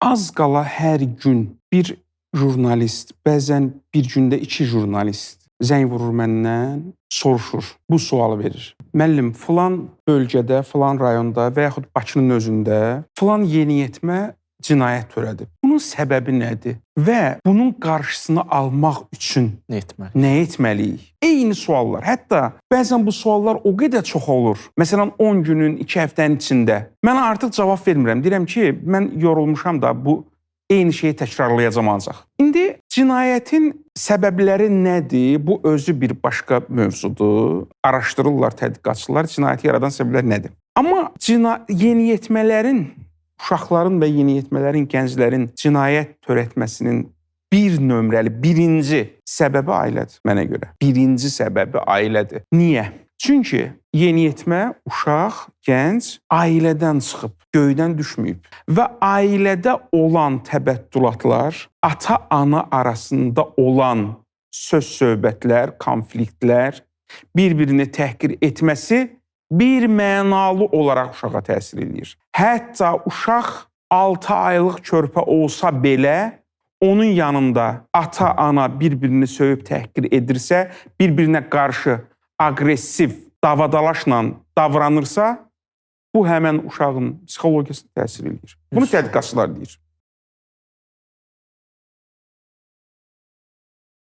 Az qala hər gün bir jurnalist, bəzən bir gündə 2 jurnalist zəng vurur məndən, soruşur, bu sualı verir. Müəllim, filan bölgədə, filan rayonda və yaxud Bakının özündə filan yeniyetmə cinayət törədib. Bunun səbəbi nədir? Və bunun qarşısını almaq üçün nə etməliyik? Eyni suallar. Hətta bəzən bu suallar o qədər çox olur. Məsələn, 10 günün, 2 həftənin içində. Mən artıq cavab vermirəm. Deyirəm ki, mən yorulmuşam da bu eyni şeyi təkrarlayacam ancaq. İndi cinayətin səbəbləri nədir? Bu özü bir başqa mövzudur. Araşdırırlar tədqiqatçılar, cinayəti yaradan səbəblər nədir? Amma yeniyetmələrin, uşaqların və yeniyetmələrin, gənclərin cinayət törətməsinin bir nömrəli, birinci səbəbi ailədir mənə görə. Birinci səbəbi ailədir. Niyə? Çünki yeniyetmə, uşaq, gənc ailədən çıxıb, göydən düşməyib və ailədə olan təbəddülatlar, ata-ana arasında olan söz-söhbətlər, konfliktlər, bir-birini təhqir etməsi bir mənalı olaraq uşağa təsir edir. Hətta uşaq 6 aylıq körpə olsa belə, onun yanında ata-ana bir-birini söyüb təhqir edirsə, bir-birinə qarşı aqressiv, davadalaşla davranırsa, bu həmən uşağın psixologiyasına təsir edir. Bunu tədqiqatçılar deyir.